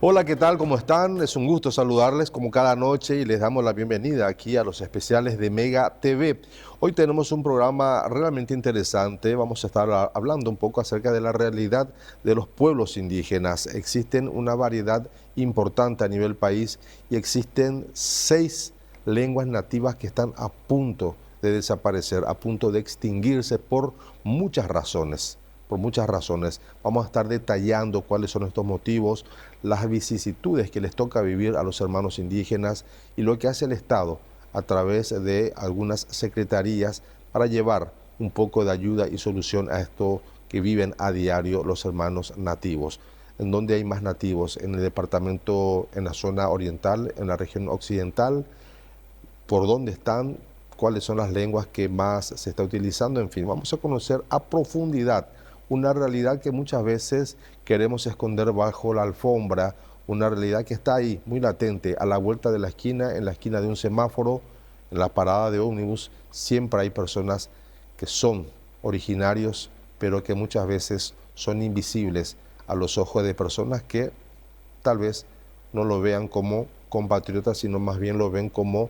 Hola, ¿qué tal? ¿Cómo están? Es un gusto saludarles como cada noche y les damos la bienvenida aquí a los especiales de Mega TV. Hoy tenemos un programa realmente interesante. Vamos a estar hablando un poco acerca de la realidad de los pueblos indígenas. Existen una variedad importante a nivel país y existen 6 lenguas nativas que están a punto de desaparecer, a punto de extinguirse por muchas razones. Por muchas razones. Vamos a estar detallando cuáles son estos motivos, las vicisitudes que les toca vivir a los hermanos indígenas y lo que hace el Estado a través de algunas secretarías para llevar un poco de ayuda y solución a esto que viven a diario los hermanos nativos. ¿En dónde hay más nativos? En el departamento, en la zona oriental, en la región occidental. ¿Por dónde están? ¿Cuáles son las lenguas que más se está utilizando? En fin, vamos a conocer a profundidad una realidad que muchas veces queremos esconder bajo la alfombra, una realidad que está ahí, muy latente, a la vuelta de la esquina, en la esquina de un semáforo, en la parada de ómnibus. Siempre hay personas que son originarios, pero que muchas veces son invisibles a los ojos de personas que tal vez no lo vean como compatriotas, sino más bien lo ven como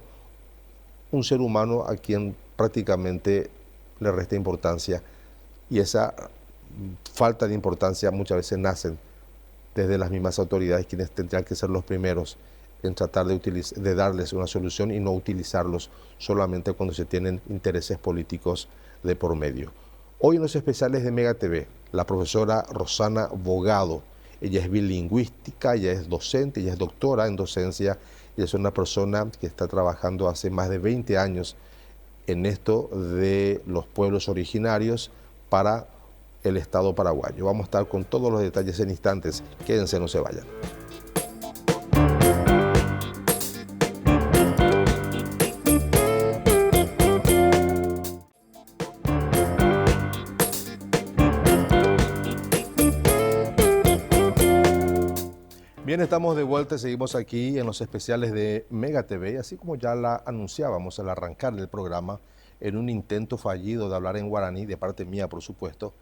un ser humano a quien prácticamente le resta importancia. Y esa falta de importancia muchas veces nacen desde las mismas autoridades, quienes tendrían que ser los primeros en tratar de darles una solución y no utilizarlos solamente cuando se tienen intereses políticos de por medio. Hoy en los especiales de Mega TV, la profesora Rosana Bogado. Ella es bilingüística, ella es docente, ella es doctora en docencia y es una persona que está trabajando hace más de 20 años en esto de los pueblos originarios para el Estado paraguayo. Vamos a estar con todos los detalles en instantes. Quédense, no se vayan. Bien, estamos de vuelta, seguimos aquí en los especiales de Mega TV, así como ya la anunciábamos al arrancar el programa, en un intento fallido de hablar en guaraní, de parte mía, por supuesto.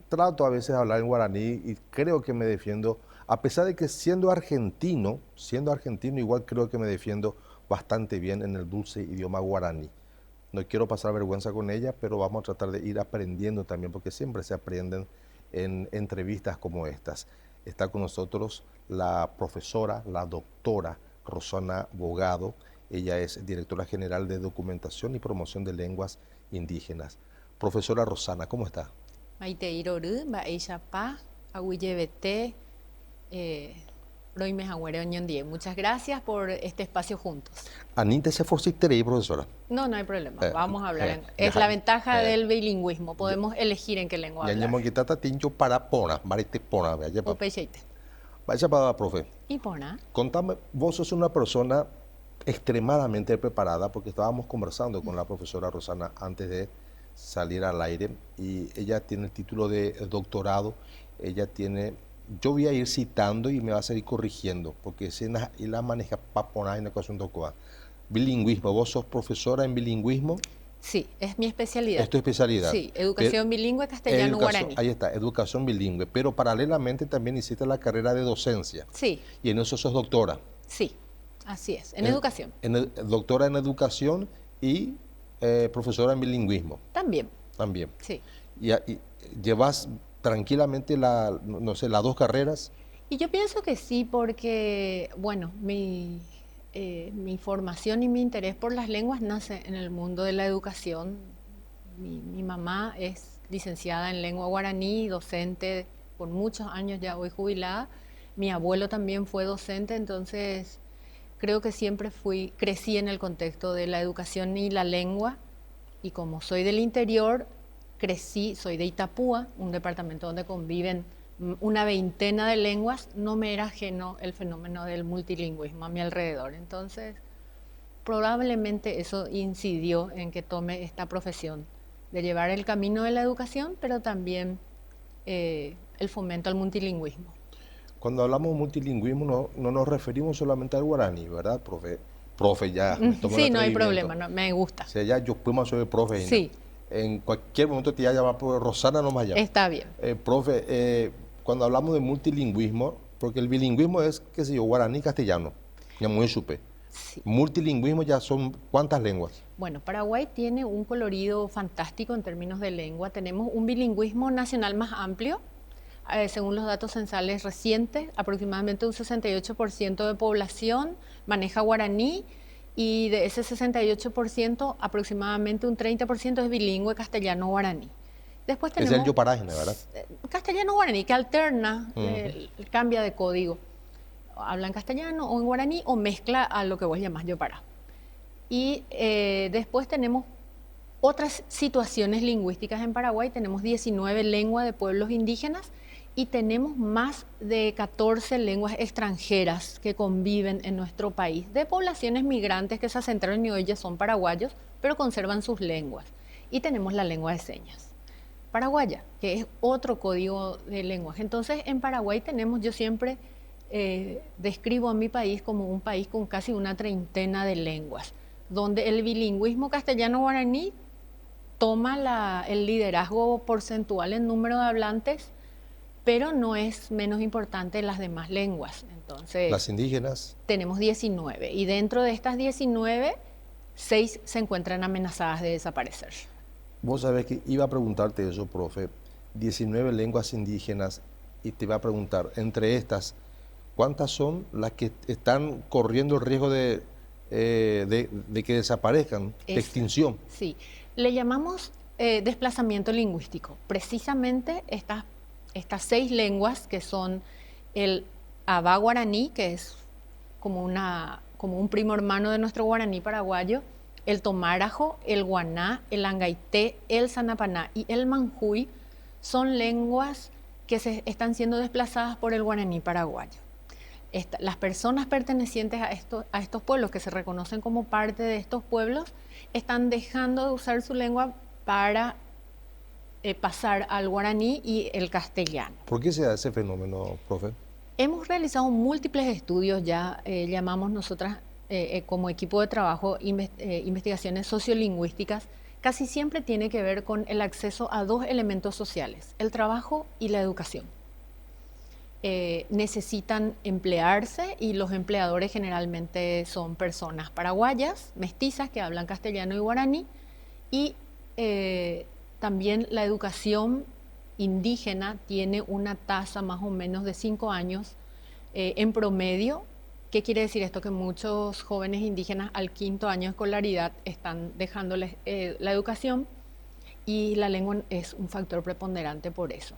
Trato a veces de hablar en guaraní y creo que me defiendo, a pesar de que siendo argentino igual creo que me defiendo bastante bien en el dulce idioma guaraní. No quiero pasar vergüenza con ella, pero vamos a tratar de ir aprendiendo también, porque siempre se aprenden en entrevistas como estas. Está con nosotros la profesora, la doctora Rosana Bogado. Ella es directora general de Documentación y Promoción de Lenguas Indígenas. Profesora Rosana, ¿cómo está? Maite Iroru, Baishapa, Agüillebete, Roime Jaguere Oñondie. Muchas gracias por este espacio juntos. Anita se forcitería, profesora. No, no hay problema. Vamos a hablar es Ya, la ventaja del bilingüismo. Podemos elegir en qué lengua ya hablar. ñamoquitata tincho para pona, marite pona, vaya pa. Upeicheite. Vaya pa, profe. ¿Y pona? Contame, vos sos una persona extremadamente preparada, porque estábamos conversando con la profesora Rosana antes de salir al aire y ella tiene el título de doctorado, ella tiene, yo voy a ir citando y me va a seguir corrigiendo, porque si la maneja papona en la ecuación de bilingüismo, vos sos profesora en bilingüismo. Sí, es mi especialidad. Es tu especialidad. Sí, educación bilingüe castellano-guaraní. Ahí está, educación bilingüe, pero paralelamente también hiciste la carrera de docencia. Sí. Y en eso sos doctora. Sí, así es, en educación. Doctora en educación y profesora en bilingüismo. También. También. Sí. Y llevas tranquilamente no sé, las 2 carreras. Y yo pienso que sí, porque, bueno, mi formación y mi interés por las lenguas nace en el mundo de la educación. Mi mamá es licenciada en lengua guaraní, docente por muchos años, ya hoy jubilada. Mi abuelo también fue docente, entonces creo que siempre crecí en el contexto de la educación y la lengua. Y como soy del interior, soy de Itapúa, un departamento donde conviven una veintena de lenguas. No me era ajeno el fenómeno del multilingüismo a mi alrededor. Entonces, probablemente eso incidió en que tome esta profesión de llevar el camino de la educación, pero también el fomento al multilingüismo. Cuando hablamos de multilingüismo no nos referimos solamente al guaraní, ¿verdad, profe? Profe, ya, me tomo sí, no hay problema, no, me gusta. O sea, ya yo puedo ser profe. Sí. En cualquier momento te voy a llamar por Rosana, no más llama. Está bien. Profe, cuando hablamos de multilingüismo, Porque el bilingüismo es, qué sé yo, guaraní, castellano, ya muy supe. Sí. Multilingüismo ya son ¿cuántas lenguas? Bueno, Paraguay tiene un colorido fantástico en términos de lengua. Tenemos un bilingüismo nacional más amplio. Según los datos censales recientes, aproximadamente un 68% de población maneja guaraní y de ese 68%, aproximadamente un 30% es bilingüe castellano-guaraní. Después Es el tenemos yoparágine, ¿verdad? castellano-guaraní que alterna, Ujú. cambia de código. Habla en castellano o en guaraní o mezcla a lo que vos llamás yopará. Y después tenemos otras situaciones lingüísticas en Paraguay. Tenemos 19 lenguas de pueblos indígenas y tenemos más de 14 lenguas extranjeras que conviven en nuestro país, de poblaciones migrantes que se asentaron y hoy ya son paraguayos, pero conservan sus lenguas. Y tenemos la lengua de señas paraguaya, que es otro código de lenguaje. Entonces, en Paraguay tenemos, yo siempre describo a mi país como un país con casi una treintena de lenguas, donde el bilingüismo castellano-guaraní toma el liderazgo porcentual en número de hablantes, pero no es menos importante en las demás lenguas. Las Entonces, indígenas. tenemos 19 y dentro de estas 19, 6 se encuentran amenazadas de desaparecer. Vos sabés que iba a preguntarte eso, profe. 19 lenguas indígenas y te iba a preguntar, entre estas, ¿cuántas son las que están corriendo el riesgo de que desaparezcan, de extinción? Sí, le llamamos desplazamiento lingüístico. Precisamente estas 6 lenguas que son el abá guaraní, que es como un primo hermano de nuestro guaraní paraguayo, el tomarajo, el guaná, el angaité, el sanapaná y el manjuy son lenguas que están siendo desplazadas por el guaraní paraguayo. Las personas pertenecientes a estos pueblos, que se reconocen como parte de estos pueblos, están dejando de usar su lengua para pasar al guaraní y el castellano. ¿Por qué se da ese fenómeno, profe? Hemos realizado múltiples estudios, ya llamamos nosotras como equipo de trabajo investigaciones sociolingüísticas. Casi siempre tiene que ver con el acceso a 2 elementos sociales, el trabajo y la educación. Necesitan emplearse y los empleadores generalmente son personas paraguayas, mestizas que hablan castellano y guaraní, y también la educación indígena tiene una tasa más o menos de 5 años en promedio. ¿Qué quiere decir esto? Que muchos jóvenes indígenas al 5.º año de escolaridad están dejando la educación y la lengua es un factor preponderante por eso.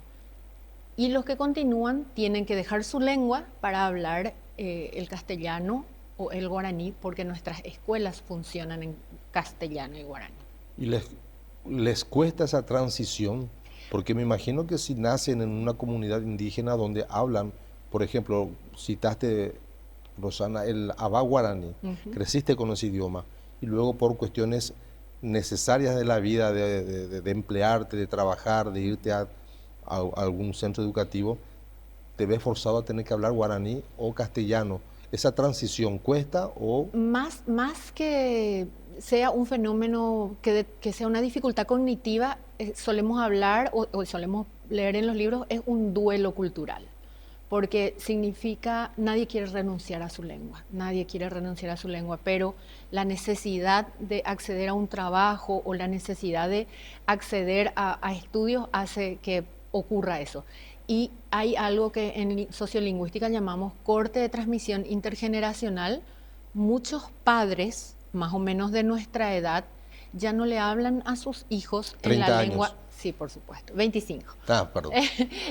Y los que continúan tienen que dejar su lengua para hablar el castellano o el guaraní, porque nuestras escuelas funcionan en castellano y guaraní. ¿Y les cuesta esa transición? Porque me imagino que si nacen en una comunidad indígena donde hablan, por ejemplo, citaste, Rosana, el abá guaraní, creciste con ese idioma y luego por cuestiones necesarias de la vida, de emplearte, de trabajar, de irte a algún centro educativo, te ves forzado a tener que hablar guaraní o castellano. ¿Esa transición cuesta o...? Más que sea un fenómeno, que sea una dificultad cognitiva, solemos hablar o solemos leer en los libros, es un duelo cultural. Porque significa, nadie quiere renunciar a su lengua, nadie quiere renunciar a su lengua, pero la necesidad de acceder a un trabajo o la necesidad de acceder a estudios hace que ocurra eso. Y hay algo que en sociolingüística llamamos corte de transmisión intergeneracional. Muchos padres, más o menos de nuestra edad, ya no le hablan a sus hijos en la lengua. 30 años. Sí, por supuesto, 25. Perdón.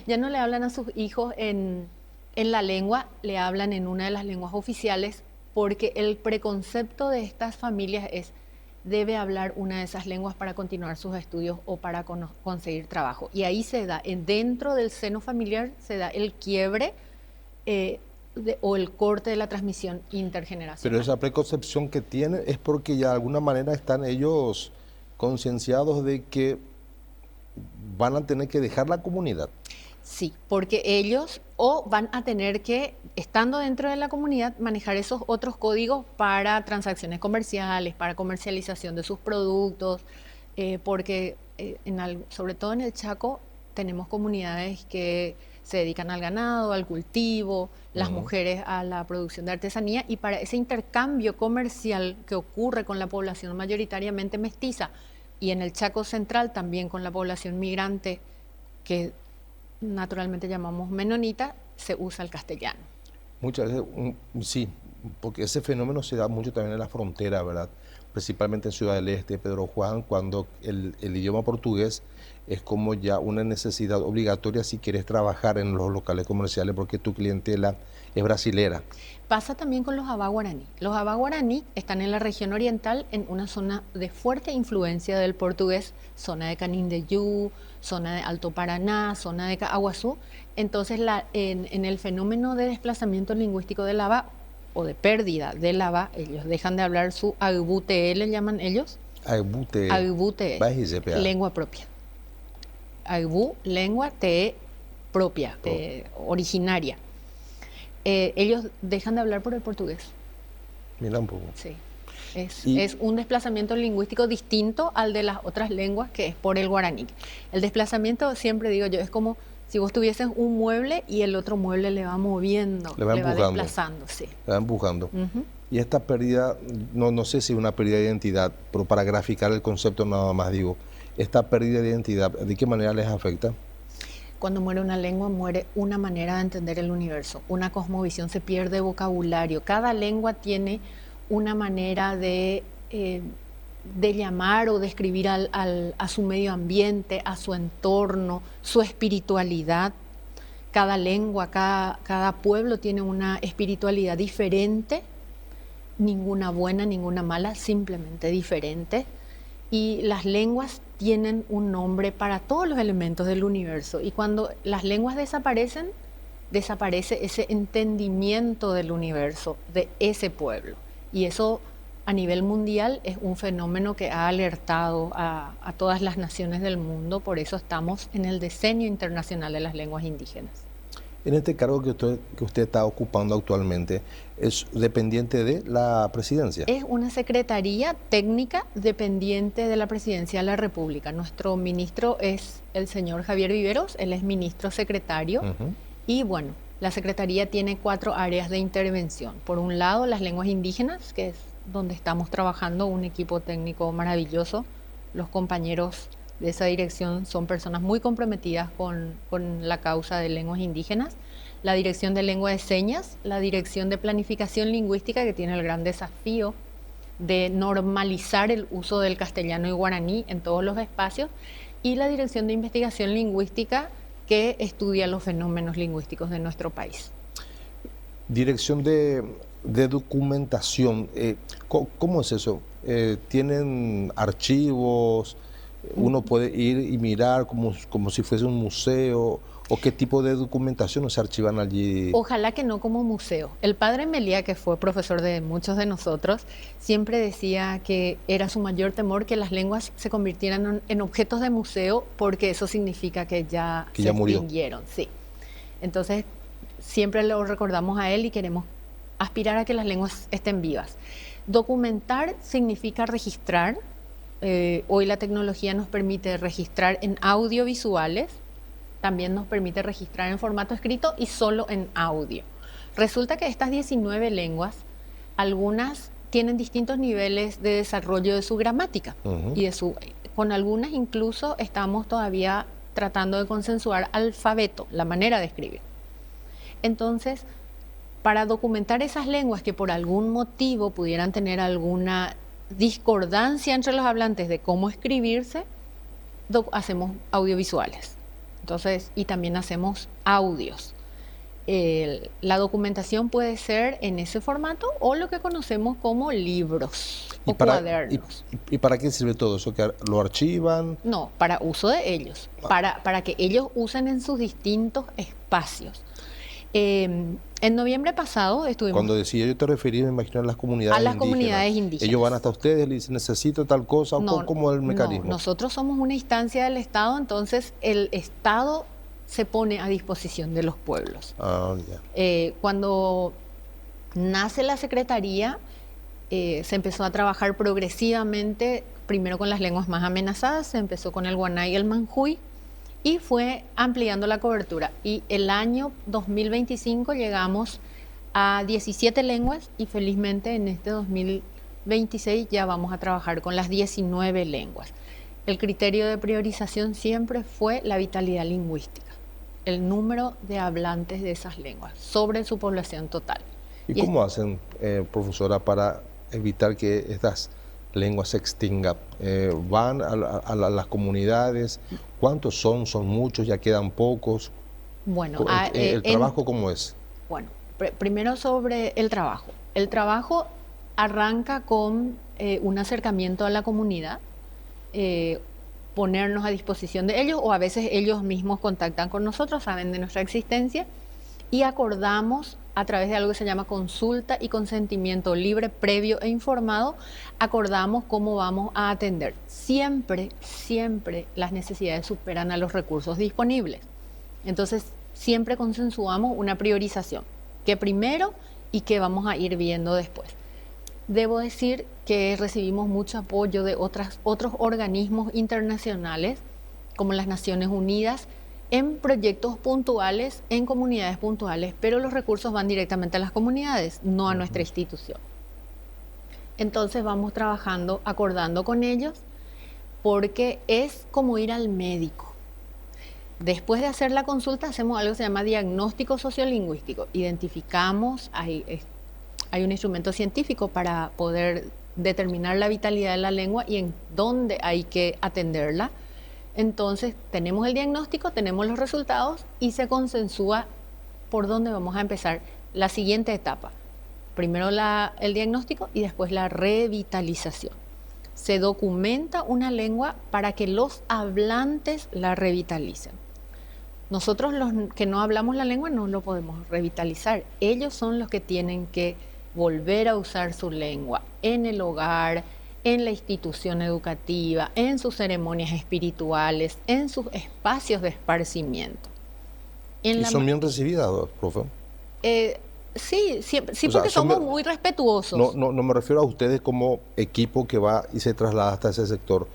Ya no le hablan a sus hijos en la lengua, le hablan en una de las lenguas oficiales, porque el preconcepto de estas familias es: debe hablar una de esas lenguas para continuar sus estudios o para conseguir trabajo. Y ahí se da, dentro del seno familiar, se da el quiebre o el corte de la transmisión intergeneracional. Pero esa preconcepción que tienen es porque ya de alguna manera están ellos concienciados de que van a tener que dejar la comunidad. Sí, porque ellos o van a tener que, estando dentro de la comunidad, manejar esos otros códigos para transacciones comerciales, para comercialización de sus productos, porque sobre todo en el Chaco tenemos comunidades que se dedican al ganado, al cultivo, las mujeres a la producción de artesanía, y para ese intercambio comercial que ocurre con la población mayoritariamente mestiza y en el Chaco Central también con la población migrante que naturalmente llamamos menonita, se usa el castellano. Muchas veces, sí, porque ese fenómeno se da mucho también en la frontera, ¿verdad? Principalmente en Ciudad del Este, Pedro Juan, cuando el idioma portugués es como ya una necesidad obligatoria si quieres trabajar en los locales comerciales porque tu clientela es brasilera. Pasa también con los abá guaraní. Los abá guaraní están en la región oriental, en una zona de fuerte influencia del portugués, zona de Canindeyú, zona de Alto Paraná, zona de Caaguazú. Entonces, en el fenómeno de desplazamiento lingüístico del abá o de pérdida del abá, ellos dejan de hablar su agbute, le llaman ellos. Agbute. Agbute, lengua propia. Agbú, lengua, te propia, originaria. Ellos dejan de hablar por el portugués. Mira un poco. Sí. Es un desplazamiento lingüístico distinto al de las otras lenguas, que es por el guaraní. El desplazamiento, siempre digo yo, es como si vos tuvieses un mueble y el otro mueble le va moviendo, le va desplazando. Sí. Le va empujando. Y esta pérdida, no sé si es una pérdida de identidad, pero para graficar el concepto nada más digo, esta pérdida de identidad, ¿de qué manera les afecta? Cuando muere una lengua, muere una manera de entender el universo, una cosmovisión, se pierde vocabulario. Cada lengua tiene una manera de llamar o describir a su medio ambiente, a su entorno, su espiritualidad. Cada lengua, cada pueblo tiene una espiritualidad diferente, ninguna buena, ninguna mala, simplemente diferente. Y las lenguas tienen un nombre para todos los elementos del universo. Y cuando las lenguas desaparecen, desaparece ese entendimiento del universo, de ese pueblo. Y eso a nivel mundial es un fenómeno que ha alertado a todas las naciones del mundo. Por eso estamos en el Decenio Internacional de las Lenguas Indígenas. En este cargo que usted está ocupando actualmente, ¿es dependiente de la presidencia? Es una secretaría técnica dependiente de la presidencia de la República. Nuestro ministro es el señor Javier Viveros, él es ministro secretario. Y bueno, la secretaría tiene 4 áreas de intervención. Por un lado, las lenguas indígenas, que es donde estamos trabajando, un equipo técnico maravilloso. Los compañeros de esa dirección son personas muy comprometidas con la causa de lenguas indígenas. La dirección de lengua de señas, la dirección de planificación lingüística, que tiene el gran desafío de normalizar el uso del castellano y guaraní en todos los espacios, y la dirección de investigación lingüística, que estudia los fenómenos lingüísticos de nuestro país. Dirección de documentación, ¿cómo es eso? ¿Tienen archivos? ¿Uno puede ir y mirar como si fuese un museo? ¿O qué tipo de documentación se archivan allí? Ojalá que no como museo. El padre Meliá, que fue profesor de muchos de nosotros, siempre decía que era su mayor temor que las lenguas se convirtieran en objetos de museo, porque eso significa que ya se extinguieron. Sí. Entonces, siempre lo recordamos a él y queremos aspirar a que las lenguas estén vivas. Documentar significa registrar. Hoy la tecnología nos permite registrar en audiovisuales, también nos permite registrar en formato escrito y solo en audio. Resulta que estas 19 lenguas, algunas tienen distintos niveles de desarrollo de su gramática y con algunas incluso estamos todavía tratando de consensuar alfabeto, la manera de escribir. Entonces, para documentar esas lenguas que por algún motivo pudieran tener alguna discordancia entre los hablantes de cómo escribirse, hacemos audiovisuales. Entonces, y también hacemos audios. La documentación puede ser en ese formato o lo que conocemos como libros o cuadernos. ¿Y para qué sirve todo eso? ¿Que lo archivan? No, para uso de ellos, para que ellos usen en sus distintos espacios. En noviembre pasado estuvimos... Cuando decía yo te refería, me imagino, a las comunidades indígenas. A las comunidades indígenas. Ellos van hasta ustedes y le dicen, necesito tal cosa, o ¿cómo es el mecanismo? No, nosotros somos una instancia del Estado, entonces el Estado se pone a disposición de los pueblos. Cuando nace la Secretaría, se empezó a trabajar progresivamente, primero con las lenguas más amenazadas, se empezó con el guaná y el manjuy, y fue ampliando la cobertura. Y el año 2025 llegamos a 17 lenguas y felizmente en este 2026 ya vamos a trabajar con las 19 lenguas. El criterio de priorización siempre fue la vitalidad lingüística, el número de hablantes de esas lenguas sobre su población total. ¿Y cómo hacen, profesora, para evitar que estas lenguas se extingan? ¿Van a las comunidades? ¿Cuántos son? ¿Son muchos? ¿Ya quedan pocos? Bueno, ¿El trabajo cómo es? Bueno, primero sobre el trabajo. El trabajo arranca con un acercamiento a la comunidad, ponernos a disposición de ellos, o a veces ellos mismos contactan con nosotros, saben de nuestra existencia, y acordamos a través de algo que se llama consulta y consentimiento libre, previo e informado, acordamos cómo vamos a atender. Siempre, siempre las necesidades superan a los recursos disponibles. Entonces, siempre consensuamos una priorización, que primero y que vamos a ir viendo después. Debo decir que recibimos mucho apoyo de otros organismos internacionales, como las Naciones Unidas, en proyectos puntuales, en comunidades puntuales, pero los recursos van directamente a las comunidades, no a nuestra institución. Entonces vamos trabajando, acordando con ellos, porque es como ir al médico. Después de hacer la consulta hacemos algo que se llama diagnóstico sociolingüístico. Identificamos, hay un instrumento científico para poder determinar la vitalidad de la lengua y en dónde hay que atenderla. Entonces tenemos el diagnóstico, tenemos los resultados y se consensúa por dónde vamos a empezar la siguiente etapa. Primero el diagnóstico y después la revitalización. Se documenta una lengua para que los hablantes la revitalicen. Nosotros los que no hablamos la lengua no lo podemos revitalizar. Ellos son los que tienen que volver a usar su lengua en el hogar, en la institución educativa, en sus ceremonias espirituales, en sus espacios de esparcimiento. ¿Y son bien recibidas, profe? Sí, porque somos muy respetuosos. No me refiero a ustedes como equipo que va y se traslada hasta ese sector.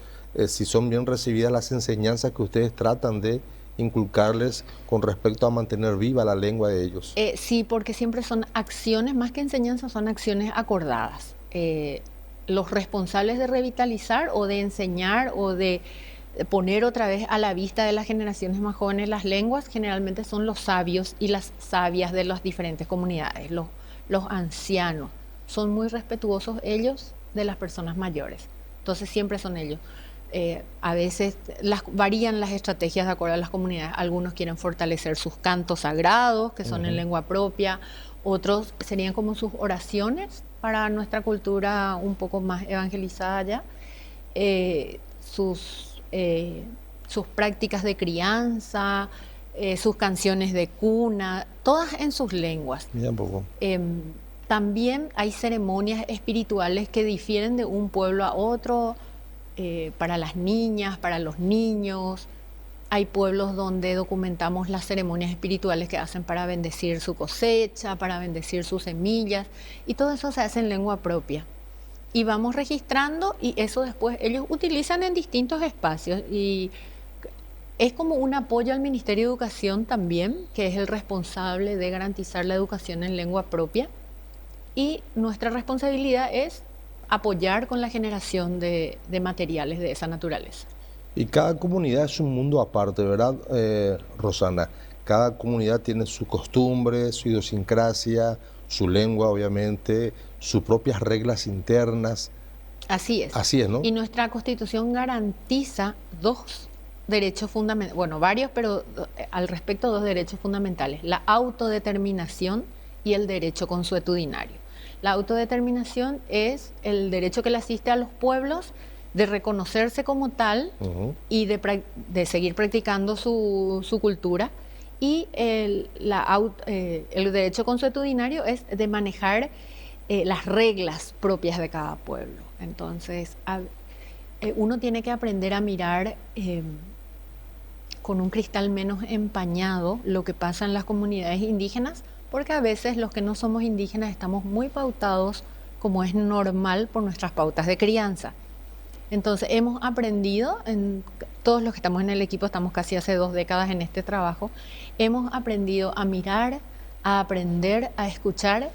Si son bien recibidas las enseñanzas que ustedes tratan de inculcarles con respecto a mantener viva la lengua de ellos. Sí, porque siempre son acciones, más que enseñanzas, son acciones acordadas. Los responsables de revitalizar o de enseñar o de poner otra vez a la vista de las generaciones más jóvenes las lenguas, generalmente son los sabios y las sabias de las diferentes comunidades, los ancianos. Son muy respetuosos ellos de las personas mayores. Entonces siempre son ellos. A veces varían las estrategias de acuerdo a las comunidades. Algunos quieren fortalecer sus cantos sagrados, que son en lengua propia. Otros serían como sus oraciones para nuestra cultura un poco más evangelizada ya. Sus prácticas de crianza, sus canciones de cuna, todas en sus lenguas. También hay ceremonias espirituales que difieren de un pueblo a otro, para las niñas, para los niños. Hay pueblos donde documentamos las ceremonias espirituales que hacen para bendecir su cosecha, para bendecir sus semillas, y todo eso se hace en lengua propia. Y vamos registrando y eso después ellos utilizan en distintos espacios. Y es como un apoyo al Ministerio de Educación también, que es el responsable de garantizar la educación en lengua propia. Y nuestra responsabilidad es apoyar con la generación de materiales de esa naturaleza. Y cada comunidad es un mundo aparte, ¿verdad, Rosana? Cada comunidad tiene su costumbre, su idiosincrasia, su lengua, obviamente, sus propias reglas internas. Así es. Así es, ¿no? Y nuestra Constitución garantiza dos derechos fundamentales, bueno, varios, pero al respecto dos derechos fundamentales: la autodeterminación y el derecho consuetudinario. La autodeterminación es el derecho que le asiste a los pueblos de reconocerse como tal y de seguir practicando su cultura. Y el derecho consuetudinario es de manejar las reglas propias de cada pueblo. Entonces, uno tiene que aprender a mirar con un cristal menos empañado lo que pasa en las comunidades indígenas, porque a veces los que no somos indígenas estamos muy pautados, como es normal, por nuestras pautas de crianza. Entonces hemos aprendido, todos los que estamos en el equipo, estamos casi hace 2 décadas en este trabajo, hemos aprendido a mirar, a aprender, a escuchar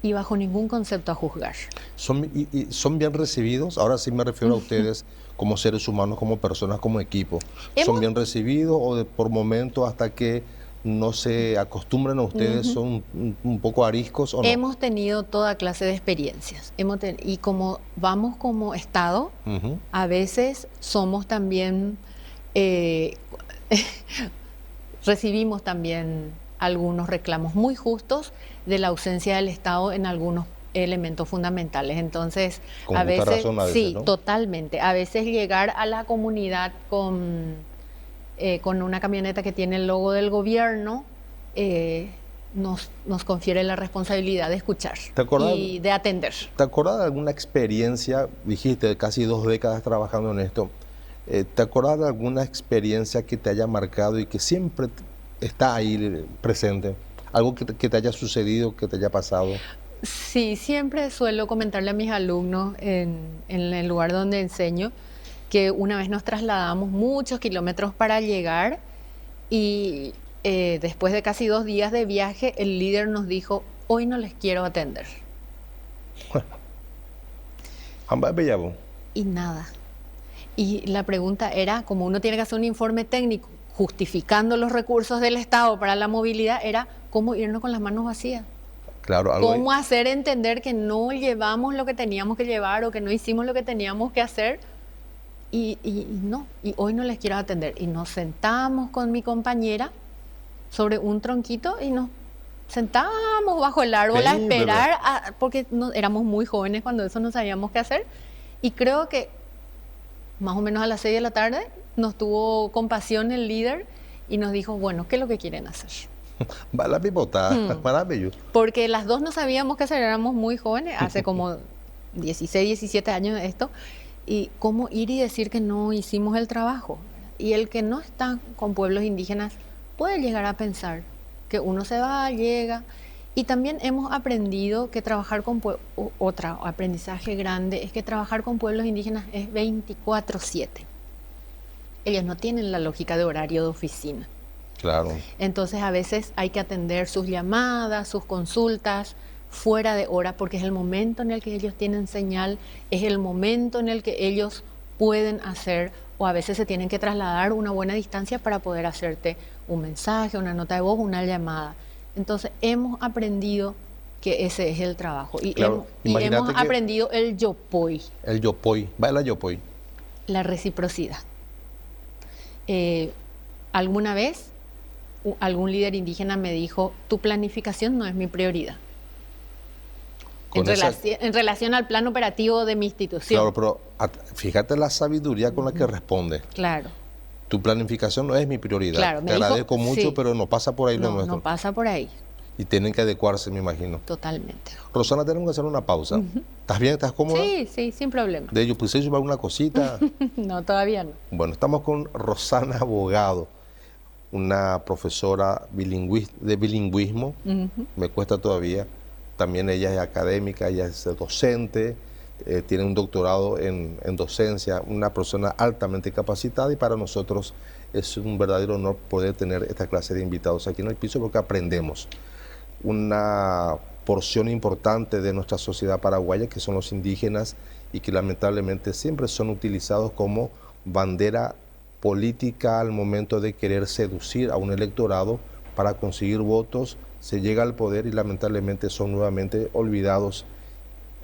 y bajo ningún concepto a juzgar. ¿Son bien recibidos? Ahora sí me refiero a ustedes como seres humanos, como personas, como equipo. ¿Son bien recibidos o por momentos hasta que no se acostumbran a ustedes son un poco ariscos o no? Hemos tenido toda clase de experiencias. Y como vamos como Estado, a veces somos también, recibimos también algunos reclamos muy justos de la ausencia del Estado en algunos elementos fundamentales. Entonces, a veces, sí, ¿no? Totalmente. A veces llegar a la comunidad con una camioneta que tiene el logo del gobierno, nos confiere la responsabilidad de escuchar y de atender. ¿Te acuerdas de alguna experiencia, dijiste, casi 2 décadas trabajando en esto, ¿te acuerdas de alguna experiencia que te haya marcado y que siempre está ahí presente? ¿Algo que te haya sucedido, que te haya pasado? Sí, siempre suelo comentarle a mis alumnos en el lugar donde enseño que una vez nos trasladamos muchos kilómetros para llegar y después de casi 2 días de viaje, el líder nos dijo, hoy no les quiero atender. Y nada. Y la pregunta era, como uno tiene que hacer un informe técnico justificando los recursos del Estado para la movilidad, era cómo irnos con las manos vacías. Claro, cómo hacer entender que no llevamos lo que teníamos que llevar o que no hicimos lo que teníamos que hacer. Y hoy no les quiero atender. Y nos sentamos con mi compañera sobre un tronquito y nos sentábamos bajo el árbol a esperar, porque éramos muy jóvenes cuando eso no sabíamos qué hacer. Y creo que más o menos a las 6 de la tarde nos tuvo compasión el líder y nos dijo, bueno, ¿qué es lo que quieren hacer? Porque las dos no sabíamos qué hacer, éramos muy jóvenes, hace como 16, 17 años de esto. Y cómo ir y decir que no hicimos el trabajo. Y el que no está con pueblos indígenas puede llegar a pensar que uno se va, llega. Y también hemos aprendido que trabajar con otro aprendizaje grande es que trabajar con pueblos indígenas es 24/7. Ellos no tienen la lógica de horario de oficina. Claro. Entonces a veces hay que atender sus llamadas, sus consultas fuera de hora, porque es el momento en el que ellos tienen señal, es el momento en el que ellos pueden hacer, o a veces se tienen que trasladar una buena distancia para poder hacerte un mensaje, una nota de voz, una llamada. Entonces hemos aprendido que ese es el trabajo. Y, claro, hemos aprendido el yopoy. El yopoy, baila yopoy. La reciprocidad. Alguna vez algún líder indígena me dijo, tu planificación no es mi prioridad. En relación al plan operativo de mi institución. Claro, pero fíjate la sabiduría con la que responde. Claro. Tu planificación no es mi prioridad. Claro, te agradezco mucho, sí, pero no pasa por ahí lo nuestro. No pasa por ahí. Y tienen que adecuarse, me imagino. Totalmente. Rosana, tenemos que hacer una pausa. ¿Estás bien? ¿Estás cómoda? Sí, sin problema. ¿De ello puse llevar una cosita? No, todavía no. Bueno, estamos con Rosana Abogado, una profesora de bilingüismo. Me cuesta todavía. También ella es académica, ella es docente, tiene un doctorado en docencia, una persona altamente capacitada, y para nosotros es un verdadero honor poder tener esta clase de invitados aquí en el piso, porque aprendemos una porción importante de nuestra sociedad paraguaya, que son los indígenas, y que lamentablemente siempre son utilizados como bandera política al momento de querer seducir a un electorado para conseguir votos. Se llega al poder y lamentablemente son nuevamente olvidados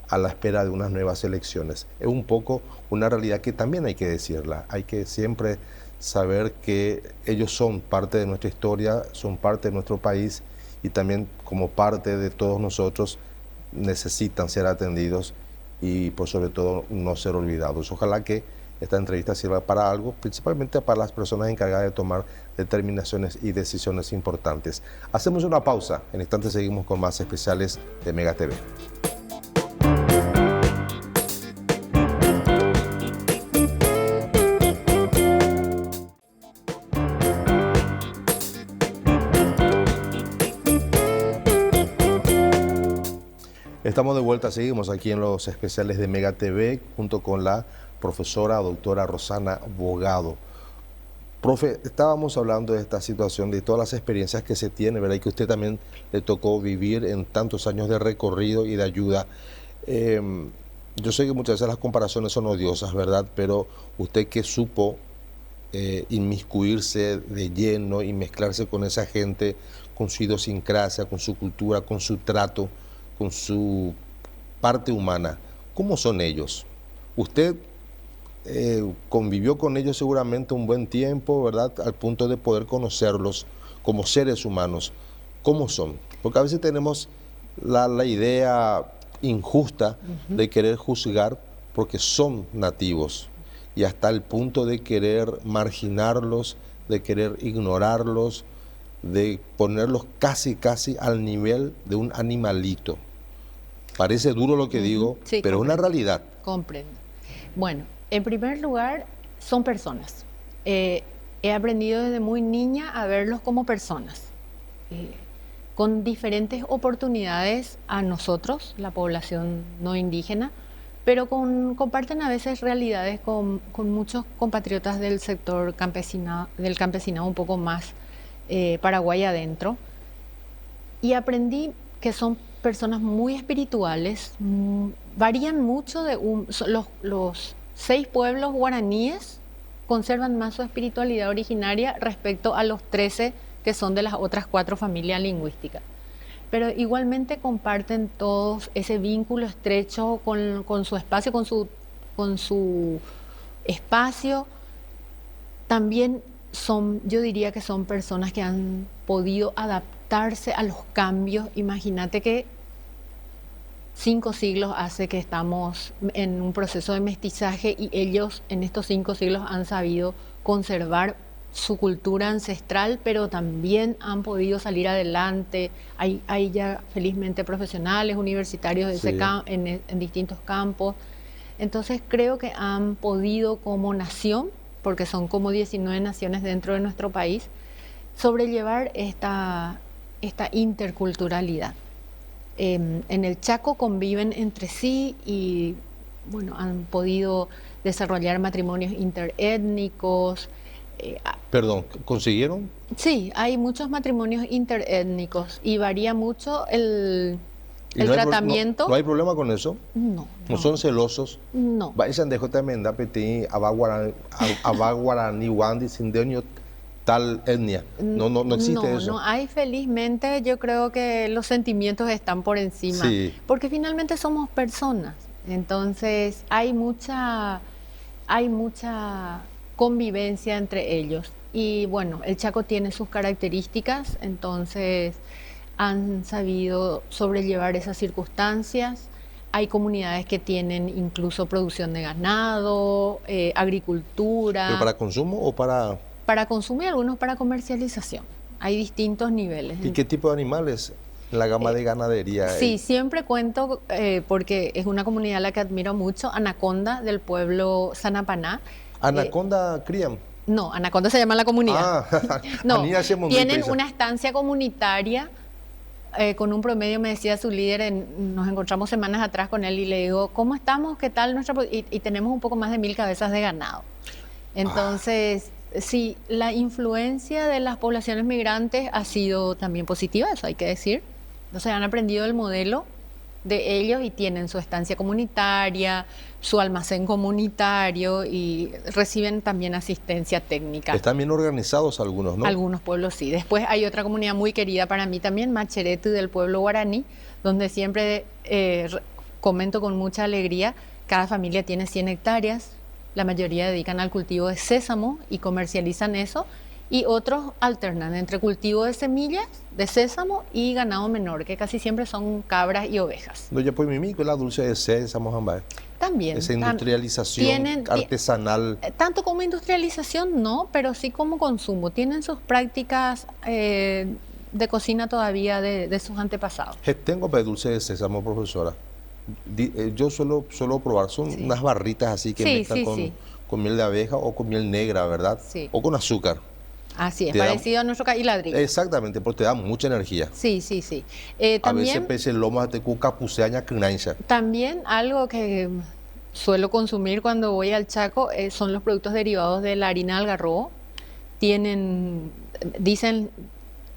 a la espera de unas nuevas elecciones. Es un poco una realidad que también hay que decirla. Hay que siempre saber que ellos son parte de nuestra historia, son parte de nuestro país, y también como parte de todos nosotros necesitan ser atendidos y por sobre todo no ser olvidados. Ojalá que esta entrevista sirva para algo, principalmente para las personas encargadas de tomar determinaciones y decisiones importantes. Hacemos una pausa, en instantes seguimos con más especiales de Mega TV. Estamos de vuelta, seguimos aquí en los especiales de Mega TV junto con la profesora doctora Rosana Bogado. Profe, estábamos hablando de esta situación, de todas las experiencias que se tiene, ¿verdad? Y que usted también le tocó vivir en tantos años de recorrido y de ayuda. Yo sé que muchas veces las comparaciones son odiosas, ¿verdad? Pero usted que supo inmiscuirse de lleno y mezclarse con esa gente, con su idiosincrasia, con su cultura, con su trato, con su parte humana. ¿Cómo son ellos? Usted convivió con ellos seguramente un buen tiempo, ¿verdad? Al punto de poder conocerlos como seres humanos. ¿Cómo son? Porque a veces tenemos la idea injusta de querer juzgar porque son nativos y hasta el punto de querer marginarlos, de querer ignorarlos, de ponerlos casi al nivel de un animalito. Parece duro lo que digo, sí, pero es una realidad. Comprendo. Bueno, en primer lugar, son personas. He aprendido desde muy niña a verlos como personas, con diferentes oportunidades a nosotros, la población no indígena, pero comparten a veces realidades con muchos compatriotas del sector del campesinado un poco más Paraguay adentro. Y aprendí que son personas muy espirituales, varían mucho los 6 pueblos guaraníes conservan más su espiritualidad originaria respecto a los 13 que son de las otras 4 familias lingüísticas. Pero igualmente comparten todos ese vínculo estrecho con su espacio, con su espacio. También yo diría que son personas que han podido adaptarse a los cambios. Imagínate que 5 siglos hace que estamos en un proceso de mestizaje y ellos en estos 5 siglos han sabido conservar su cultura ancestral, pero también han podido salir adelante. Hay ya felizmente profesionales, universitarios de en distintos campos. Entonces creo que han podido como nación, porque son como 19 naciones dentro de nuestro país, sobrellevar esta interculturalidad. En el Chaco conviven entre sí y bueno, han podido desarrollar matrimonios interétnicos. Perdón, ¿consiguieron? Sí, hay muchos matrimonios interétnicos y varía mucho el tratamiento. ¿No hay problema con eso? No. ¿No son celosos? No. Vayan dejo también da peti abaguarani wandi sindeño tal etnia. No existe eso. No hay, felizmente. Yo creo que los sentimientos están por encima, sí, porque finalmente somos personas. Entonces hay mucha convivencia entre ellos. Y bueno, el Chaco tiene sus características, entonces han sabido sobrellevar esas circunstancias. Hay comunidades que tienen incluso producción de ganado, agricultura. ¿Pero para consumo o para...? Para consumo y algunos para comercialización. Hay distintos niveles. ¿Y qué tipo de animales? La gama de ganadería. Sí, siempre cuento, porque es una comunidad a la que admiro mucho, Anaconda, del pueblo Sanapaná. ¿Anaconda crían? No, Anaconda se llama la comunidad. No, tienen una estancia comunitaria con un promedio, me decía su líder, nos encontramos semanas atrás con él y le digo, ¿cómo estamos? ¿Qué tal nuestra...? Y tenemos un poco más de 1000 cabezas de ganado. Entonces, sí, la influencia de las poblaciones migrantes ha sido también positiva, eso hay que decir. Entonces han aprendido el modelo de ellos y tienen su estancia comunitaria, su almacén comunitario y reciben también asistencia técnica. Están bien organizados algunos, ¿no? Algunos pueblos sí. Después hay otra comunidad muy querida para mí también, Macheretu, del pueblo guaraní, donde siempre comento con mucha alegría, cada familia tiene 100 hectáreas, la mayoría dedican al cultivo de sésamo y comercializan eso, y otros alternan entre cultivo de semillas, de sésamo y ganado menor, que casi siempre son cabras y ovejas. No, ya pues mimi con la dulce de sésamo, jamás. También. Esa industrialización artesanal. Tanto como industrialización no, pero sí como consumo. Tienen sus prácticas de cocina todavía de sus antepasados. Tengo pues dulce de sésamo, profesora. Yo suelo probar, son unas barritas así que mezclan con miel de abeja o con miel negra, ¿verdad? Sí. O con azúcar. Así es, parecido a nuestro ladrillo. Exactamente, porque te da mucha energía. Sí. A veces pese el lomo de cuca puseaña crinancha. También algo que suelo consumir cuando voy al Chaco son los productos derivados de la harina de algarrobo. Dicen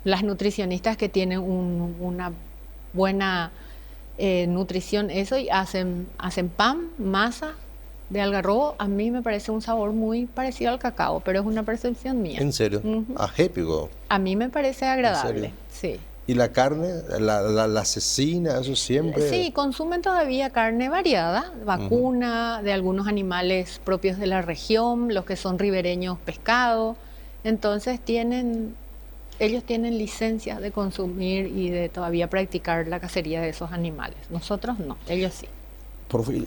las nutricionistas que tienen una buena nutrición eso y hacen pan, masa de algarrobo. A mí me parece un sabor muy parecido al cacao, pero es una percepción mía. ¿En serio? Ajépico. A mí me parece agradable, sí. ¿Y la carne, la cecina, eso siempre? Sí, consumen todavía carne variada, vacuna, de algunos animales propios de la región, los que son ribereños pescado. Entonces ellos tienen licencia de consumir y de todavía practicar la cacería de esos animales. Nosotros no, ellos sí. Profe,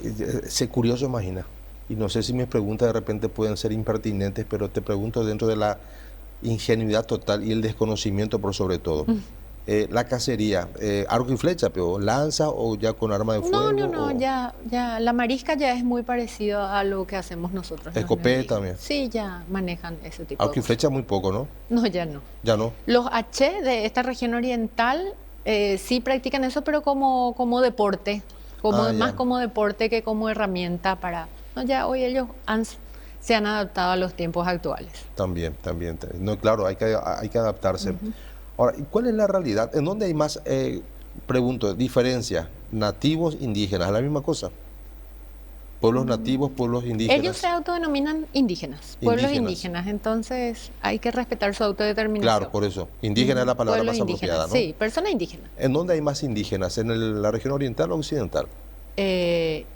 sé curioso, imagina. Y no sé si mis preguntas de repente pueden ser impertinentes, pero te pregunto dentro de la ingenuidad total y el desconocimiento por sobre todo. La cacería, arco y flecha, pero lanza o ya con arma de fuego. No, ya, la marisca ya es muy parecido a lo que hacemos nosotros. Escopeta también. Sí, ya manejan ese tipo de cosas. Arco y flecha muy poco, ¿no? No, ya no. Ya no. Los H de esta región oriental sí practican eso, pero como deporte, más como deporte que como herramienta para... No, ya hoy ellos se han adaptado a los tiempos actuales. También. No, claro, hay que adaptarse. Ahora, ¿cuál es la realidad? ¿En dónde hay más, pregunto, diferencia? ¿Nativos, indígenas? ¿Es la misma cosa? ¿Pueblos nativos, pueblos indígenas? Ellos se autodenominan indígenas, pueblos indígenas. Entonces hay que respetar su autodeterminación. Claro, por eso. Indígena es la palabra más apropiada, ¿no? Sí, persona indígena. ¿En dónde hay más indígenas? ¿En la región oriental o occidental?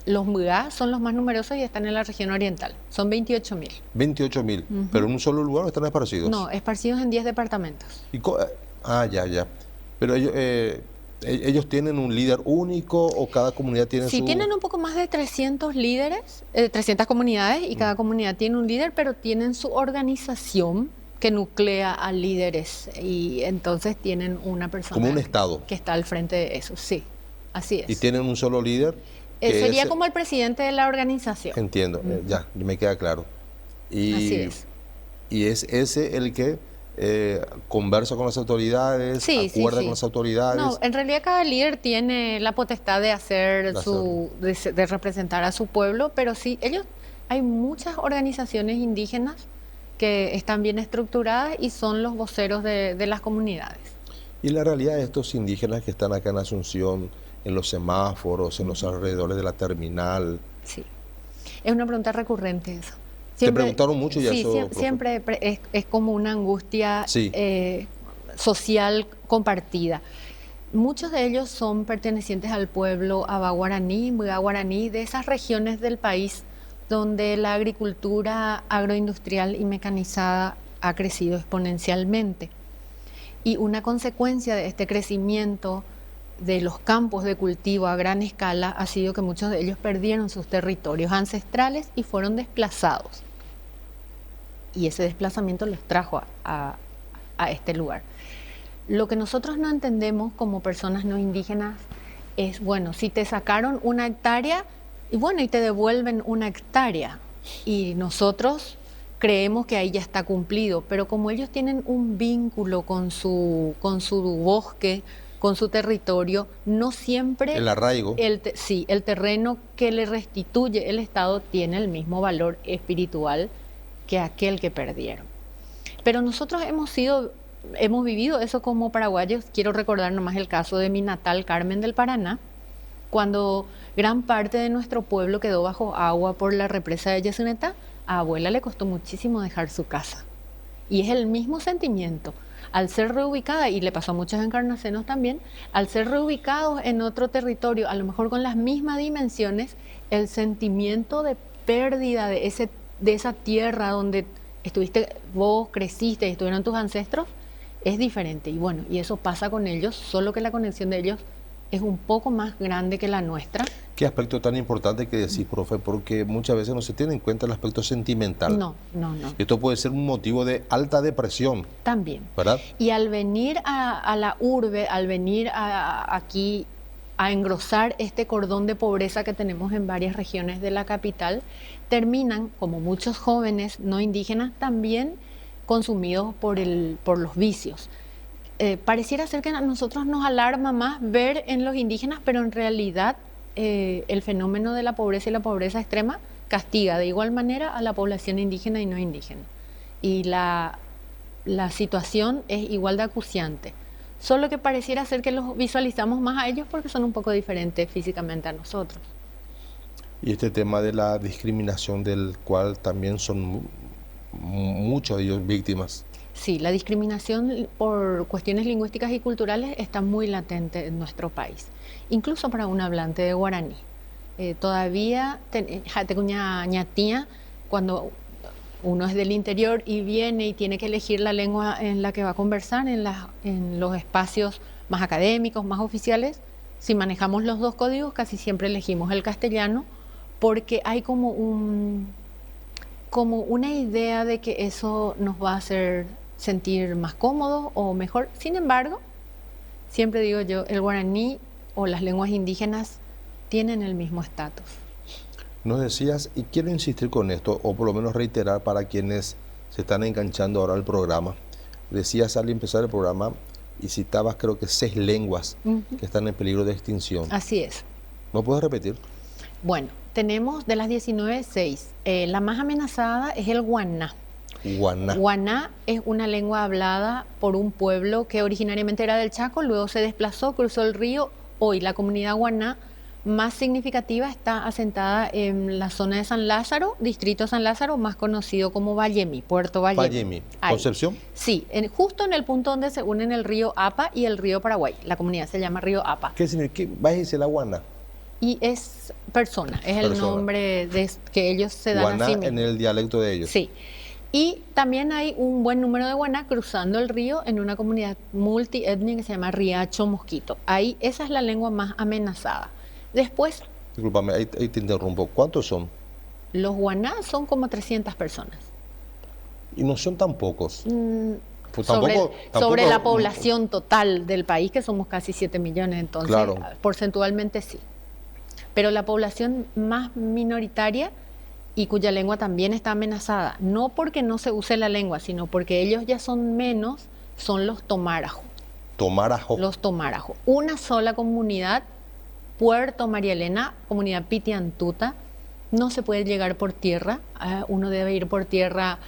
Los Muga son los más numerosos y están en la región oriental. Son 28.000. 28.000. ¿Pero en un solo lugar o están esparcidos? No, esparcidos en 10 departamentos. Ya. Pero ellos tienen un líder único o cada comunidad tiene Sí, tienen un poco más de 300 líderes, 300 comunidades y cada comunidad tiene un líder, pero tienen su organización que nuclea a líderes y entonces tienen una persona... Como un estado. Que está al frente de eso, sí, así es. ¿Y tienen un solo líder? Sería como el presidente de la organización. Entiendo, ya, me queda claro. Así es. Y es ese el que... conversa con las autoridades, acuerda con las autoridades. No, en realidad cada líder tiene la potestad de de representar a su pueblo, pero sí, hay muchas organizaciones indígenas que están bien estructuradas y son los voceros de las comunidades. Y la realidad de estos indígenas que están acá en Asunción, en los semáforos, en los alrededores de la terminal. Sí, es una pregunta recurrente eso. Te preguntaron mucho ya eso. Sí, siempre es como una angustia social compartida. Muchos de ellos son pertenecientes al pueblo Aba-Guaraní, Muga-Guaraní, de esas regiones del país donde la agricultura agroindustrial y mecanizada ha crecido exponencialmente. Y una consecuencia de este crecimiento de los campos de cultivo a gran escala ha sido que muchos de ellos perdieron sus territorios ancestrales y fueron desplazados. Y ese desplazamiento los trajo a este lugar. Lo que nosotros no entendemos como personas no indígenas es, bueno, si te sacaron una hectárea, y te devuelven una hectárea, y nosotros creemos que ahí ya está cumplido, pero como ellos tienen un vínculo con su bosque, con su territorio, no siempre... El arraigo. El terreno que le restituye el Estado tiene el mismo valor espiritual que aquel que perdieron. Pero nosotros hemos vivido eso como paraguayos. Quiero recordar nomás el caso de mi natal Carmen del Paraná, cuando gran parte de nuestro pueblo quedó bajo agua por la represa de Yesunetá. A abuela le costó muchísimo dejar su casa. Y es el mismo sentimiento. Al ser reubicada, y le pasó a muchos encarnacenos también, al ser reubicados en otro territorio, a lo mejor con las mismas dimensiones, el sentimiento de pérdida de esa tierra donde estuviste vos, creciste y estuvieron tus ancestros, es diferente. Y eso pasa con ellos, solo que la conexión de ellos es un poco más grande que la nuestra. Qué aspecto tan importante que decís, profe, porque muchas veces no se tiene en cuenta el aspecto sentimental. No. Esto puede ser un motivo de alta depresión. También. ¿Verdad? Y al venir a la urbe, al venir aquí a engrosar este cordón de pobreza que tenemos en varias regiones de la capital, terminan, como muchos jóvenes no indígenas, también consumidos por los vicios. Pareciera ser que a nosotros nos alarma más ver en los indígenas, pero en realidad el fenómeno de la pobreza y la pobreza extrema castiga de igual manera a la población indígena y no indígena. Y la situación es igual de acuciante. Solo que pareciera ser que los visualizamos más a ellos porque son un poco diferentes físicamente a nosotros. Y este tema de la discriminación del cual también son muchos de ellos víctimas. Sí, la discriminación por cuestiones lingüísticas y culturales está muy latente en nuestro país, incluso para un hablante de guaraní. Todavía, ñatía, cuando uno es del interior y viene y tiene que elegir la lengua en la que va a conversar, en los espacios más académicos, más oficiales, si manejamos los dos códigos, casi siempre elegimos el castellano, porque hay como una idea de que eso nos va a hacer sentir más cómodos o mejor. Sin embargo, siempre digo yo, el guaraní o las lenguas indígenas tienen el mismo estatus. Nos decías, y quiero insistir con esto, o por lo menos reiterar para quienes se están enganchando ahora al programa. Decías al empezar el programa y citabas creo que 6 lenguas que están en peligro de extinción. Así es. ¿No puedes repetir? Bueno, tenemos de las 19, 6. La más amenazada es el guaná. Guaná. Guaná es una lengua hablada por un pueblo que originariamente era del Chaco, luego se desplazó, cruzó el río. Hoy la comunidad guaná más significativa está asentada en la zona de San Lázaro, distrito San Lázaro, más conocido como Vallemi, Puerto Vallemi. Vallemi. ¿Concepción? Sí, justo en el punto donde se unen el río Apa y el río Paraguay. La comunidad se llama río Apa. ¿Qué significa? ¿Vas a decir la guaná? Y es persona, es el nombre que ellos se dan guaná a sí mismos. En el dialecto de ellos. Sí. Y también hay un buen número de guaná cruzando el río en una comunidad multiétnica que se llama Riacho Mosquito. Ahí esa es la lengua más amenazada. Después... Discúlpame, ahí te interrumpo. ¿Cuántos son? Los guaná son como 300 personas. Y no son tan pocos. Pues sobre la población total del país, que somos casi 7 millones, entonces claro, porcentualmente sí. Pero la población más minoritaria y cuya lengua también está amenazada, no porque no se use la lengua, sino porque ellos ya son menos, son los tomarajo. ¿Tomarajo? Los tomarajo. Una sola comunidad, Puerto María Elena, comunidad Pitiantuta, no se puede llegar por tierra, uno debe ir por tierra,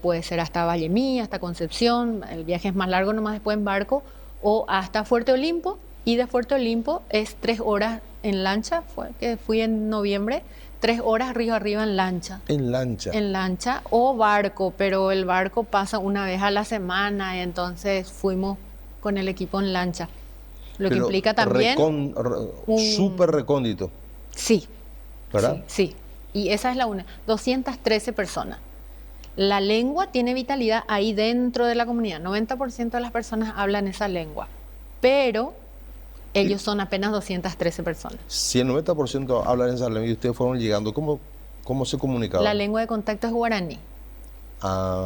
puede ser hasta Vallemí, hasta Concepción, el viaje es más largo nomás después en barco, o hasta Fuerte Olimpo, y de Fuerte Olimpo es 3 horas en lancha, fui en noviembre, 3 horas río arriba en lancha. ¿En lancha? En lancha o barco, pero el barco pasa una vez a la semana, y entonces fuimos con el equipo en lancha. Lo que implica también... Súper recóndito. Sí. ¿Verdad? Sí. Y esa es la una. 213 personas. La lengua tiene vitalidad ahí dentro de la comunidad. 90% de las personas hablan esa lengua. Pero ellos son apenas 213 personas. Si el 90% hablan esa lengua y ustedes fueron llegando, ¿cómo se comunicaban? La lengua de contacto es guaraní.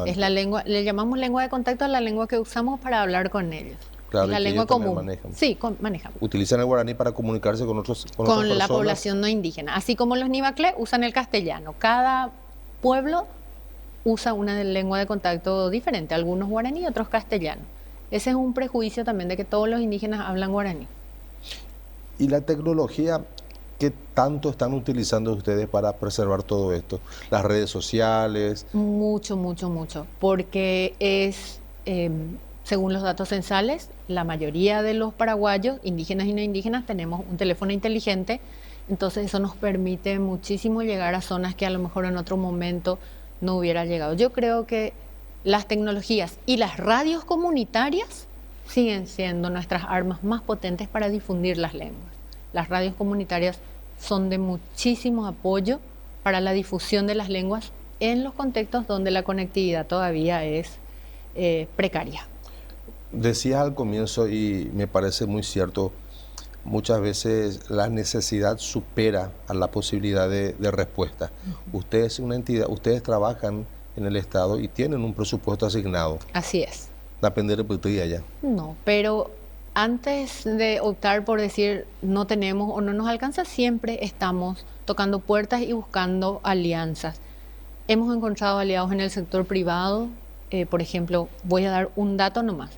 Es la lengua, le llamamos lengua de contacto a la lengua que usamos para hablar con ellos. Claro, la lengua común. Manejan. Sí, manejan. Utilizan el guaraní para comunicarse con otras personas. Con la población no indígena. Así como los nivaclé usan el castellano. Cada pueblo usa una lengua de contacto diferente. Algunos guaraní, otros castellano. Ese es un prejuicio también de que todos los indígenas hablan guaraní. ¿Y la tecnología qué tanto están utilizando ustedes para preservar todo esto? ¿Las redes sociales? Mucho. Porque es... según los datos censales, la mayoría de los paraguayos, indígenas y no indígenas, tenemos un teléfono inteligente, entonces eso nos permite muchísimo llegar a zonas que a lo mejor en otro momento no hubiera llegado. Yo creo que las tecnologías y las radios comunitarias siguen siendo nuestras armas más potentes para difundir las lenguas. Las radios comunitarias son de muchísimo apoyo para la difusión de las lenguas en los contextos donde la conectividad todavía es precaria. Decías al comienzo, y me parece muy cierto, muchas veces la necesidad supera a la posibilidad de respuesta. Ustedes, una entidad, ustedes trabajan en el Estado y tienen un presupuesto asignado. Así es. ¿Depende de por allá? No, pero antes de optar por decir no tenemos o no nos alcanza, siempre estamos tocando puertas y buscando alianzas. Hemos encontrado aliados en el sector privado. Por ejemplo, voy a dar un dato nomás.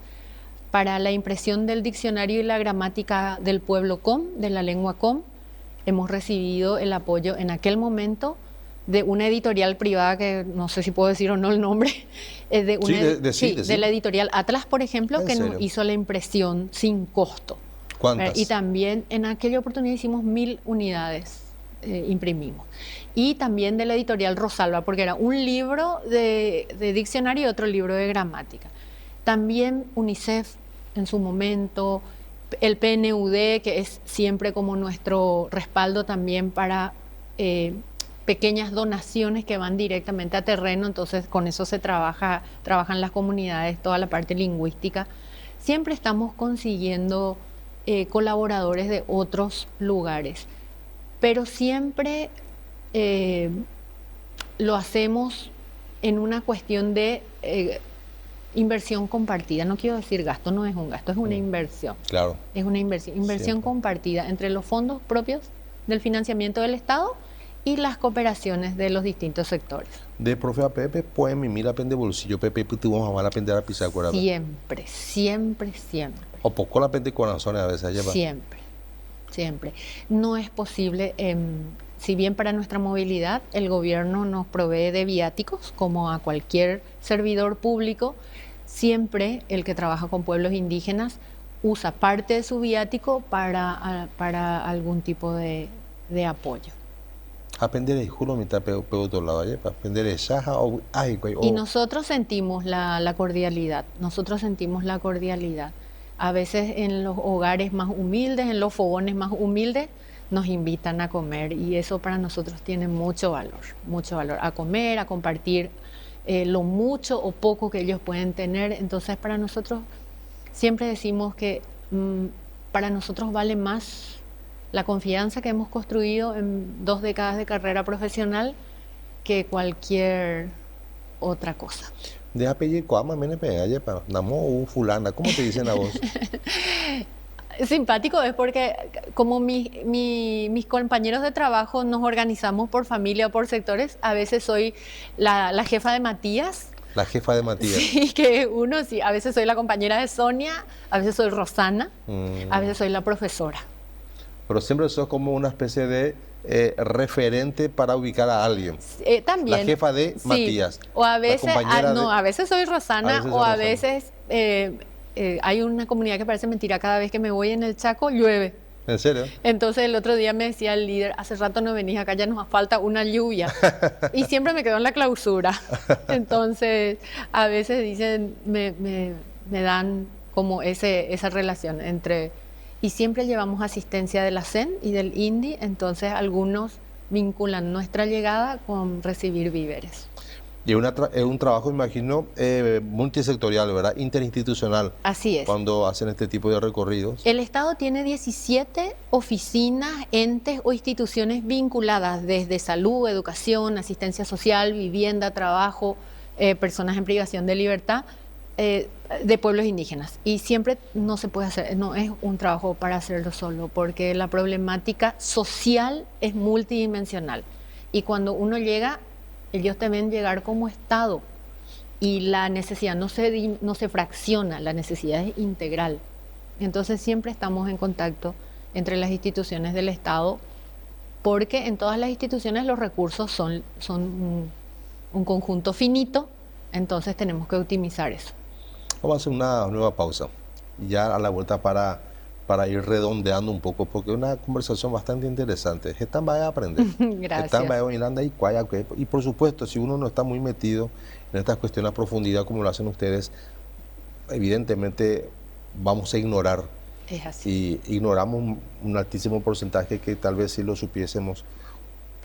Para la impresión del diccionario y la gramática del pueblo Com, de la lengua Com, hemos recibido el apoyo en aquel momento de una editorial privada, que no sé si puedo decir o no el nombre, de, una, de la editorial Atlas, por ejemplo, que nos hizo la impresión sin costo. ¿Cuántas? Y también en aquella oportunidad hicimos 1000 unidades, imprimimos. Y también de la editorial Rosalba, porque era un libro de diccionario y otro libro de gramática. También UNICEF en su momento, el PNUD, que es siempre como nuestro respaldo también para pequeñas donaciones que van directamente a terreno, entonces con eso se trabajan las comunidades, toda la parte lingüística. Siempre estamos consiguiendo colaboradores de otros lugares, pero siempre lo hacemos en una cuestión de inversión compartida. No quiero decir gasto, no es un gasto, es una inversión. Claro. Es una inversión compartida entre los fondos propios del financiamiento del Estado y las cooperaciones de los distintos sectores. De profe a Pepe, pues mira, aprende bolsillo, Pepe, tú vamos a aprender a pisar cuerda. Siempre, siempre, siempre. O poco la pende corazones a veces lleva. Siempre, siempre. No es posible, si bien para nuestra movilidad el gobierno nos provee de viáticos, como a cualquier servidor público, siempre el que trabaja con pueblos indígenas usa parte de su viático para algún tipo de apoyo. Aprender juro mitad peo otro lado allá para aprender shaja o ay güey. Y nosotros sentimos la cordialidad. Nosotros sentimos la cordialidad. A veces en los hogares más humildes, en los fogones más humildes, nos invitan a comer y eso para nosotros tiene mucho valor, a comer, a compartir lo mucho o poco que ellos pueden tener. Entonces para nosotros siempre decimos que para nosotros vale más la confianza que hemos construido en 2 décadas de carrera profesional que cualquier otra cosa. De apellido, ¿cómo me pega? Namo fulana, ¿cómo te dicen a vos? Simpático es porque como mis compañeros de trabajo nos organizamos por familia o por sectores, a veces soy la jefa de Matías. La jefa de Matías. Sí, que uno sí, a veces soy la compañera de Sonia, a veces soy Rosana, a veces soy la profesora. Pero siempre sos como una especie de referente para ubicar a alguien. También. La jefa de Matías. O a veces, a veces soy Rosana, a veces hay una comunidad que parece mentira, cada vez que me voy en el Chaco llueve. ¿En serio? Entonces el otro día me decía el líder, hace rato no venís acá, ya nos falta una lluvia. Y siempre me quedo en la clausura. Entonces a veces dicen, me dan como esa relación entre... Y siempre llevamos asistencia de la CEN y del INDI, entonces algunos vinculan nuestra llegada con recibir víveres. Y es un trabajo, imagino, multisectorial, ¿verdad? Interinstitucional. Así es. Cuando hacen este tipo de recorridos. El Estado tiene 17 oficinas, entes o instituciones vinculadas desde salud, educación, asistencia social, vivienda, trabajo, personas en privación de libertad, de pueblos indígenas. Y siempre no se puede hacer, no es un trabajo para hacerlo solo, porque la problemática social es multidimensional. Y cuando uno llega, ellos deben llegar como Estado. Y la necesidad no se fracciona, la necesidad es integral. Entonces siempre estamos en contacto entre las instituciones del Estado, porque en todas las instituciones los recursos son un conjunto finito, entonces tenemos que optimizar eso. Vamos a hacer una nueva pausa, ya a la vuelta para ir redondeando un poco, porque es una conversación bastante interesante. Están para aprender. Gracias. Están para y por supuesto, si uno no está muy metido en estas cuestiones a profundidad como lo hacen ustedes, evidentemente vamos a ignorar. Es así. Y ignoramos un altísimo porcentaje que tal vez si lo supiésemos,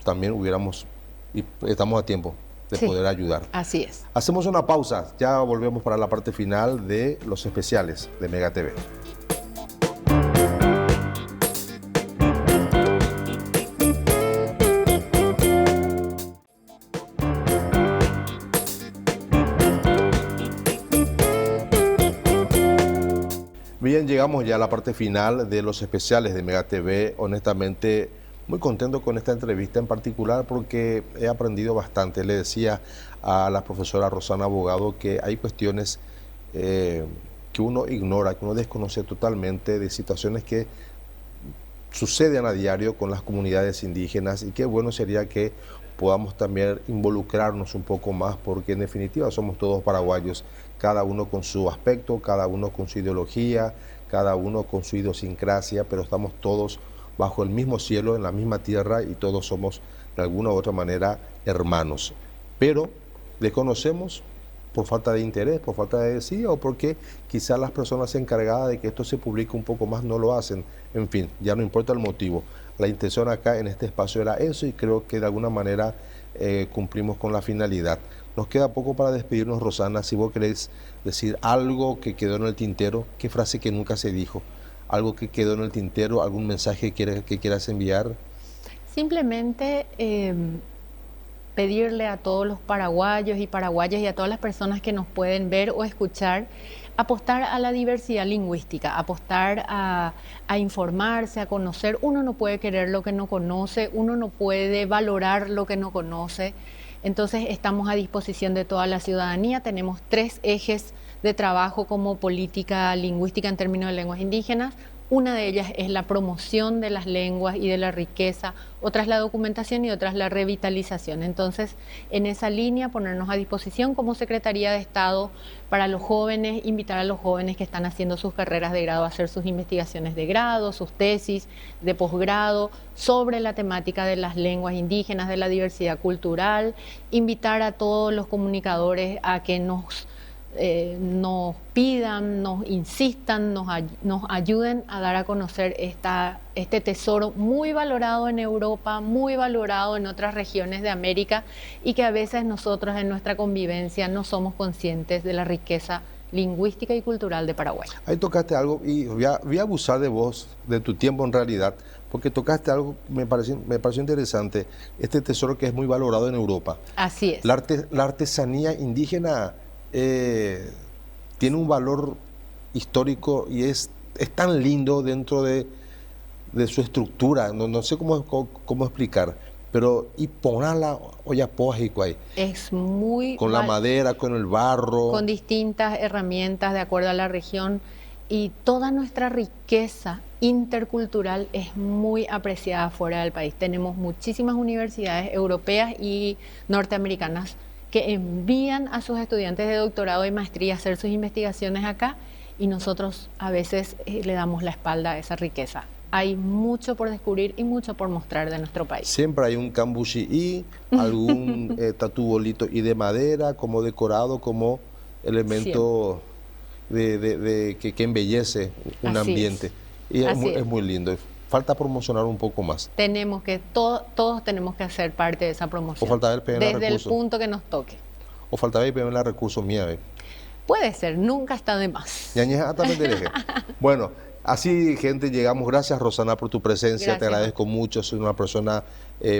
también hubiéramos, y estamos a tiempo de poder ayudar. Así es. Hacemos una pausa, ya volvemos para la parte final de los especiales de Mega TV. Bien, llegamos ya a la parte final de los especiales de Mega TV. Honestamente, muy contento con esta entrevista en particular porque he aprendido bastante. Le decía a la profesora Rosana Abogado que hay cuestiones que uno ignora, que uno desconoce totalmente, de situaciones que suceden a diario con las comunidades indígenas, y qué bueno sería que podamos también involucrarnos un poco más, porque en definitiva somos todos paraguayos, cada uno con su aspecto, cada uno con su ideología, cada uno con su idiosincrasia, pero estamos todos bajo el mismo cielo, en la misma tierra, y todos somos de alguna u otra manera hermanos. Pero desconocemos por falta de interés, por falta de decía, o porque quizás las personas encargadas de que esto se publique un poco más no lo hacen. En fin, ya no importa el motivo. La intención acá en este espacio era eso, y creo que de alguna manera cumplimos con la finalidad. Nos queda poco para despedirnos, Rosana. Si vos querés decir algo que quedó en el tintero, qué frase que nunca se dijo, algo que quedó en el tintero, algún mensaje que quieras enviar. Simplemente pedirle a todos los paraguayos y paraguayas y a todas las personas que nos pueden ver o escuchar, apostar a la diversidad lingüística, apostar a informarse, a conocer. Uno no puede querer lo que no conoce, uno no puede valorar lo que no conoce. Entonces estamos a disposición de toda la ciudadanía. Tenemos 3 ejes de trabajo como política lingüística en términos de lenguas indígenas. Una de ellas es la promoción de las lenguas y de la riqueza, otra es la documentación y otra es la revitalización. Entonces, en esa línea, ponernos a disposición como Secretaría de Estado para los jóvenes, invitar a los jóvenes que están haciendo sus carreras de grado a hacer sus investigaciones de grado, sus tesis de posgrado sobre la temática de las lenguas indígenas, de la diversidad cultural, invitar a todos los comunicadores a que nos pidan, nos insistan, nos ayuden a dar a conocer este tesoro muy valorado en Europa, muy valorado en otras regiones de América, y que a veces nosotros en nuestra convivencia no somos conscientes de la riqueza lingüística y cultural de Paraguay. Ahí tocaste algo, y voy a abusar de vos, de tu tiempo en realidad, porque tocaste algo que me pareció interesante, este tesoro que es muy valorado en Europa. Así es. La artesanía indígena tiene un valor histórico y es tan lindo dentro de su estructura, no sé cómo explicar, pero y ponerla olla pójico ahí. Es muy... Con la madera, con el barro. Con distintas herramientas de acuerdo a la región, y toda nuestra riqueza intercultural es muy apreciada fuera del país. Tenemos muchísimas universidades europeas y norteamericanas que envían a sus estudiantes de doctorado y maestría a hacer sus investigaciones acá, y nosotros a veces le damos la espalda a esa riqueza. Hay mucho por descubrir y mucho por mostrar de nuestro país. Siempre hay un cambuchí, algún tatubolito y de madera como decorado, como elemento que embellece un ambiente. Y es muy lindo. Falta promocionar un poco más. Tenemos que, todos tenemos que hacer parte de esa promoción. O falta ver desde el punto que nos toque. O falta ver la recursos mía. Puede ser, nunca está de más. Bueno, así, gente, llegamos. Gracias, Rosana, por tu presencia. Gracias. Te agradezco mucho. Soy una persona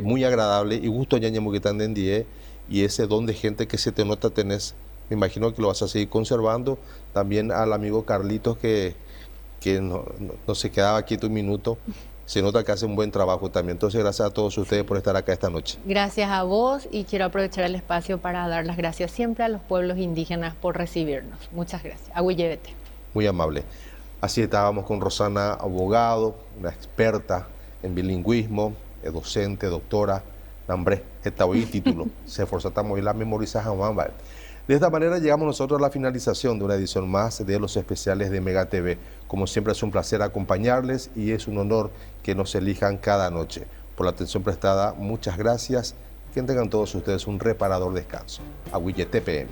muy agradable, y gusto ñañe muquitán de endie, y ese don de gente que se te nota tenés. Me imagino que lo vas a seguir conservando. También al amigo Carlitos que no se quedaba quieto un minuto. Se nota que hace un buen trabajo también. Entonces, gracias a todos ustedes por estar acá esta noche. Gracias a vos, y quiero aprovechar el espacio para dar las gracias siempre a los pueblos indígenas por recibirnos. Muchas gracias. Agüillevete. Muy amable. Así estábamos con Rosana, abogado, una experta en bilingüismo, docente, doctora, nombre, esta hoy título. Se esforzó muy la memoriza jamás. De esta manera llegamos nosotros a la finalización de una edición más de los especiales de Mega TV. Como siempre, es un placer acompañarles, y es un honor que nos elijan cada noche. Por la atención prestada, muchas gracias. Que tengan todos ustedes un reparador descanso. Agüille TPM.